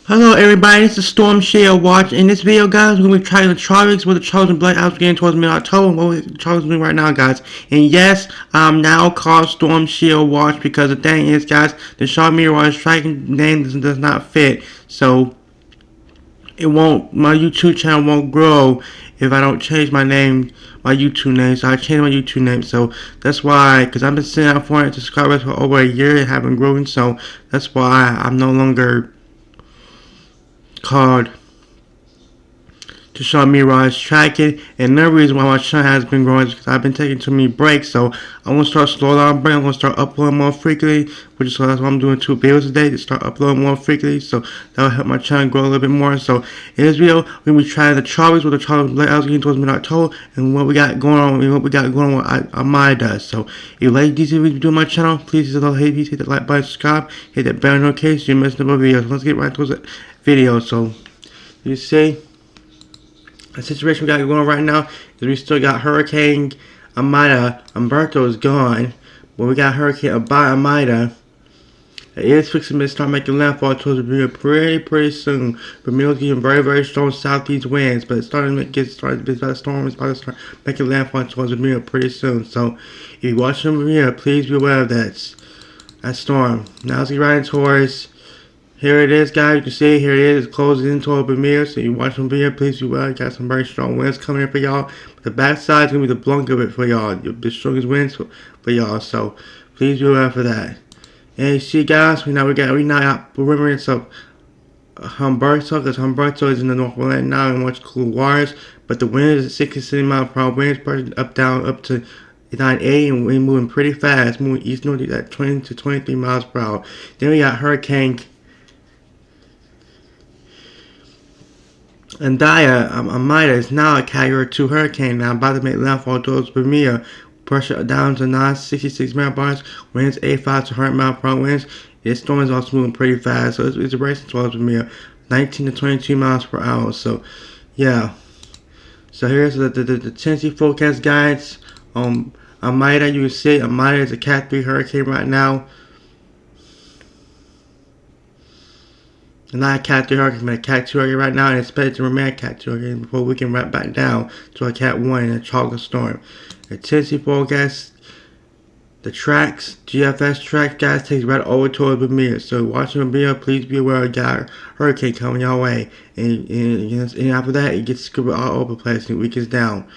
Hello everybody, this is Storm Share Watch. In this video, guys, we're going to be trying the Tropics with the Chosen Black House getting towards mid-October. What we're chosen right now, guys. And yes, I'm now called Storm Share Watch because the thing is, guys, the Shaw Mirage striking name does not fit. So, my YouTube channel won't grow if I don't change my name, my YouTube name. So I changed my YouTube name. So that's why, because I've been sitting out 400 subscribers for over a year and haven't grown. So that's why I'm no longer called to show me Mirage tracking. And another reason why my channel has been growing is because I've been taking too many breaks. So I want to start slow down break. I'm going to start uploading more frequently, which is that's why I'm doing 2 videos a day to start uploading more frequently. So that will help my channel grow a little bit more. So in this video, we're going to be trying the Charlies with the Charlies layout getting towards mid-October and what we got going on and what we got going on with Amaya. So if you like these videos do on my channel, please hit the like button, subscribe, hit that bell notification so you miss no more videos. Let's get right to the video. So you see, the situation we got going on right now is we still got Hurricane Amida. Umberto is gone, but we got Hurricane Amida. It is fixing to start making landfall towards Bermuda pretty soon. Bermuda's getting very strong southeast winds, but it's starting to get started. It's about to storm. It's about to start making landfall towards Bermuda pretty soon. So if you're watching Bermuda, please be aware of that storm. Now let's get right into towards. Here it is, guys. You can see here it is. It's closing in toward Bermuda. So you watch from Bermuda, please be well. Got some very strong winds coming in for y'all. But the backside is gonna be the blunt of it for y'all. The strongest winds for y'all. So please be aware for that. And you see, guys, we now got perimeters of Humberto, because Humberto is in the North Atlantic now and much cool waters. But the wind is 60 mile per hour winds, up to 980, and we're moving pretty fast, moving east northeast at 20 to 23 miles per hour. Then we got Hurricane And Amida is now a Category 2 hurricane now about to make landfall towards Bermuda. Pressure down to 966 millibars, winds 85 to 100 mile per hour winds. This storm is also moving pretty fast, so it's racing towards Bermuda, 19 to 22 miles per hour. So, yeah. So here's the Tennessee forecast guides. Amida, you can see Amida is a Cat 3 hurricane right now. Not a Cat 3 hurricane, but a Cat 2 hurricane right now, and it's expected to remain a Cat 2 hurricane before we can wrap back down to a Cat 1 in a tropical storm. The Tennessee forecast, the tracks, GFS track, guys, takes right over towards Bermuda. So watching Bermuda, please be aware of got a hurricane coming your way. And after that, it gets screwed all over the place and it weakens down.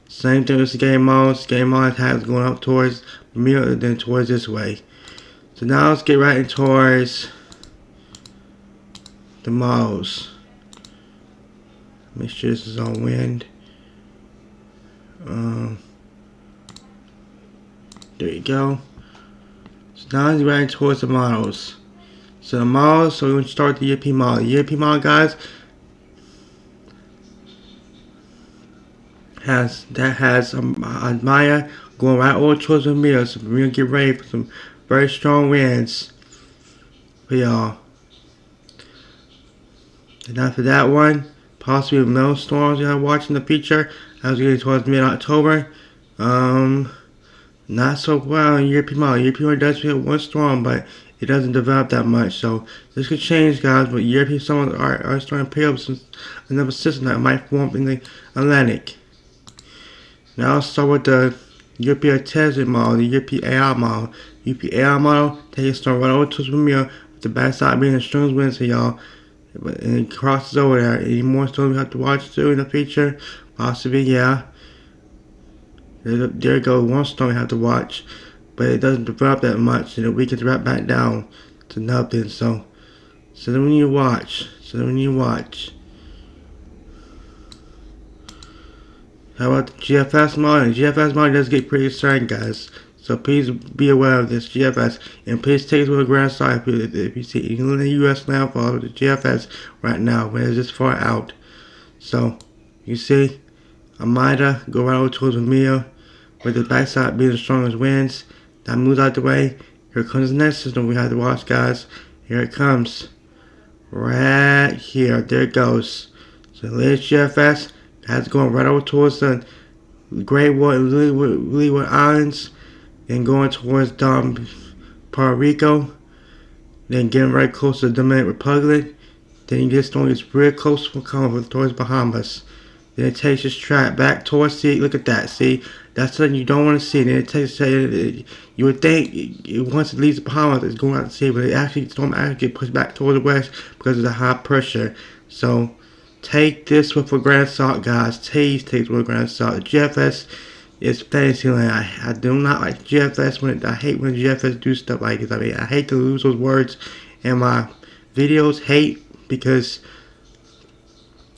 Same thing with the game modes. Game mode has going up towards Bermuda and then towards this way. So now let's get right in towards the models. Make sure this is on wind. There you go. So now it's right towards the models. So the models, so we're going to start the European model. The European model, guys, has Maya going right over towards Bermuda. So we're going to get ready for some very strong winds for y'all. And after that one, possibly no storms you have watching the future. I was getting towards mid-October. Not so well in European model. European model does feel one storm, but it doesn't develop that much. So this could change, guys. But European summers are starting to pick up some another system that might form in the Atlantic. Now let's start with the European Tesla model, the European AI model. European AI model takes a storm right over to Bermuda, with the backside being the strongest winds for y'all. And it crosses over there. Any more storms we have to watch too in the future? Possibly, yeah. There goes one storm we have to watch, but it doesn't develop that much, and it weakens right back down to nothing. So then we need to watch. How about the GFS model? The GFS model does get pretty certain, guys. So please be aware of this GFS, and please take it with a grain of salt if you see any of the U.S. landfall with the GFS right now when it's this far out. So you see, Amida go right over towards Bermuda, with the backside being the strongest winds. That moves out the way. Here comes the next system we have to watch, guys. Here it comes, right here. There it goes. So the latest GFS has going right over towards the Great Wood and Leeward Islands. Then going towards Puerto Rico, then getting right close to the Dominican Republic, Then this storm gets real close to coming towards Bahamas. Then it takes this track back towards sea. Look at that. See, that's something you don't want to see. Then it takes you would think once it leaves the Bahamas, it's going out to sea, but it actually storm actually get pushed back towards the west because of the high pressure. So take this with a grain of salt, guys. Please take it with a grain of salt. GFS is fantasy land. I do not like GFS I hate when GFS do stuff like this. I mean, I hate to lose those words in my videos. Hate because.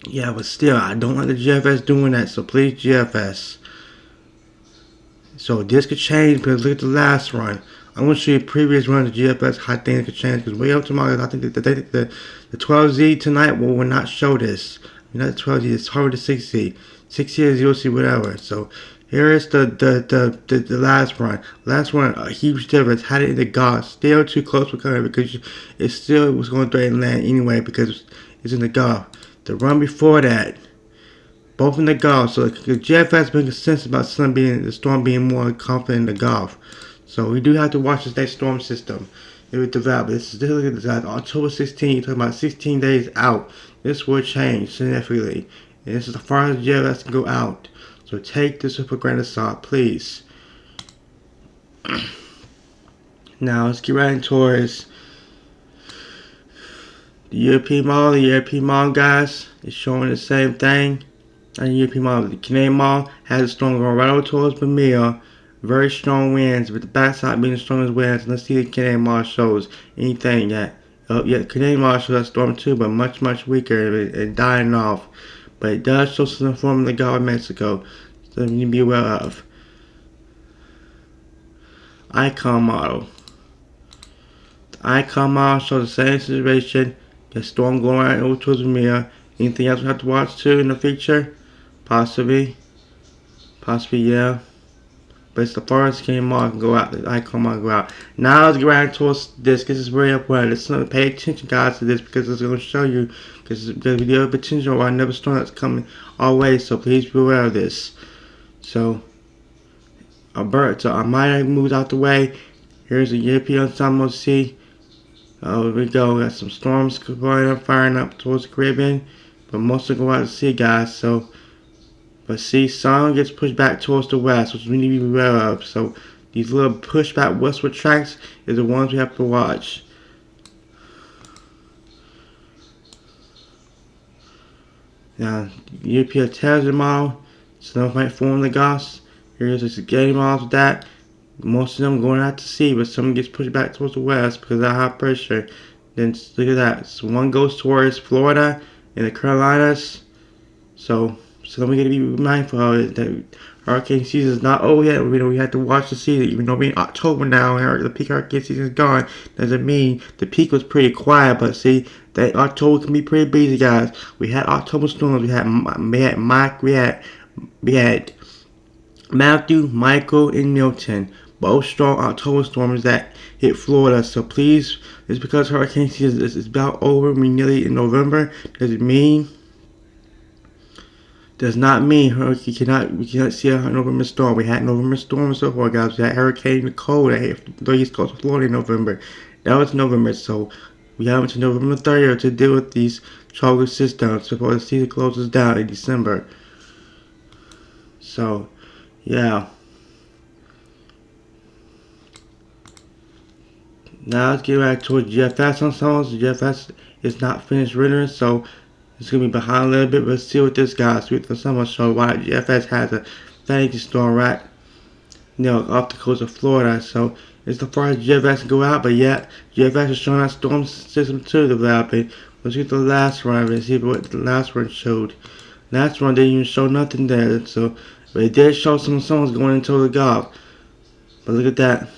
Yeah, but still, I don't like the GFS doing that, so please, GFS. So this could change because look at the last run. I'm going to show you previous runs of GFS, how things could change. Because way up tomorrow, I think the 12Z tonight will not show this. Not the 12Z, it's probably the 6Z. 6Z is 0Z, whatever. So here is the last run. Last run, a huge difference. Had it in the Gulf. Still too close for coming because it still was going to threaten land anyway because it's in the Gulf. The run before that, both in the Gulf. So the GFS been consensus about the storm being more confident in the Gulf. So we do have to watch this next storm system. It will develop. This is look at this. October 16. You're talking about 16 days out. This will change significantly. And this is as far as the GFS can go out. So take this with a grain of salt, please. Now let's get right towards the European model. The European model, guys, is showing the same thing. And the European model, the Canadian model has a storm going right over towards Bermuda. Very strong winds, with the backside being the strongest winds. Let's see if the Canadian model shows anything yet. Yeah, the Canadian model shows that storm too, but much weaker and dying off. But it does show some form of the Gulf of Mexico, so you need to be aware of. Icon model. The Icon model shows the same situation. The storm going right over towards Bermuda. Anything else we have to watch too in the future? Possibly, yeah. But it's the farthest Canadian model can go out. The Icon model can go out. Now let's get right towards this. This is very important. Let's pay attention, guys, to this because it's going to show you. Because we do have potential of another storm that's coming our way. So please be aware of this. So Alberta moves out the way. Here's the European Ensemble Sea. Oh, here we go. Got some storms going up, firing up towards the Caribbean. But most of them go out to sea, guys. So, but see, some gets pushed back towards the west, which we need to be aware of. So, these little pushback westward tracks is the ones we have to watch. Now, the European terrorism model, some might form the Gulf. Here's the spaghetti models with that. Most of them going out to sea, but some gets pushed back towards the west because of that high pressure. Then look at that. So one goes towards Florida and the Carolinas. So we got to be mindful of it. That hurricane season is not over yet. We have to watch the season. Even though we're in October now, and the peak hurricane season is gone, doesn't mean the peak was pretty quiet. But see, that October can be pretty busy, guys. We had October storms. We had Mike. We had Matthew, Michael, and Milton. Both strong October storms that hit Florida. So please, it's because hurricane season is about over. We're nearly in November. Does not mean we cannot see a November storm. We had November storms so far, guys. We had Hurricane Nicole that hit the East Coast of Florida in November. That was November, so we have until November 30th to deal with these tropical systems before the season closes down in December. So, yeah. Now let's get back towards GFS on songs. GFS is not finished rendering, so it's going to be behind a little bit, but still with this, guys. With the summer show, why GFS has a fantasy storm right, off the coast of Florida. So it's the farthest GFS can go out, but yet GFS is showing that storm system too developing. Let's get the last run and see what the last run showed. Last run didn't even show nothing there, so but it did show some songs going into the Gulf. But look at that.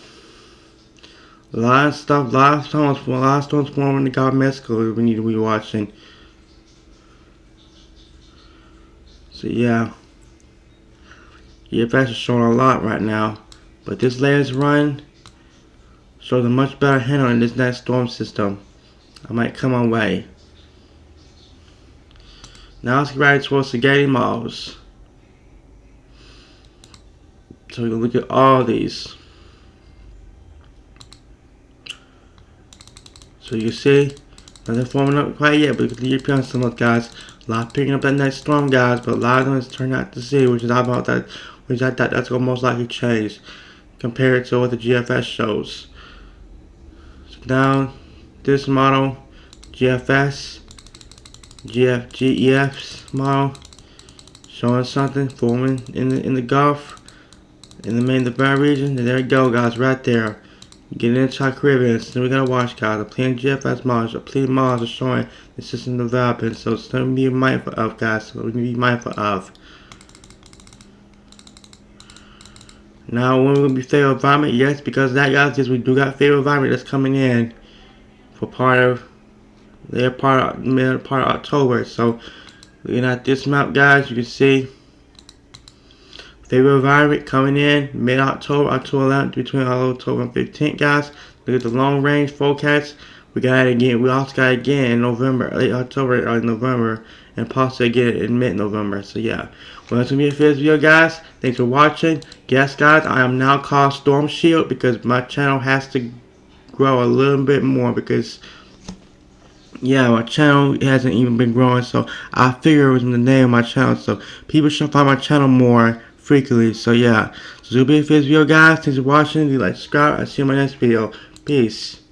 A lot of stuff, a lot of storms forming in the Gulf of Mexico we need to be watching. So yeah, GFS is showing a lot right now, but this latest run shows a much better handle in this next storm system. I might come our way. Now let's get right towards the spaghetti models. So we can look at all these. So you see, Nothing forming up quite yet, but continue to on some of guys. A lot picking up that next storm, guys, but a lot of them has turned out to see, which is how about that, which I thought that's gonna most likely change compared to what the GFS shows. So now, this model, GFS, GEF's model, showing something forming in the Gulf, in the Bay region. And there you go, guys, right there. Getting into our Caribbean. So we gotta watch, guys. The plenty GFS models, the plenty models are showing the system developing. So it's something to be mindful of, guys. So we need to be mindful of. Now, when we're gonna be favorable environment, yes, because of that, guys, because we do got favorable environment that's coming in for part of mid part of October. So looking at this map, guys, you can see favorable environment coming in mid-October, October 11th, between October and 15th, guys. Look at the long range forecast. We got it again. We also got it again in November, late October, early November, and possibly again in mid-November. So yeah, well, that's gonna be it for this video, guys. Thanks for watching. Yes, guys, I am now called Storm Shield because my channel has to grow a little bit more because yeah, my channel hasn't even been growing, so I figured it was in the name of my channel, so people should find my channel more frequently. So yeah, so that'll be it for this video, guys. Thanks for watching. If you like, subscribe. I'll see you in my next video. Peace.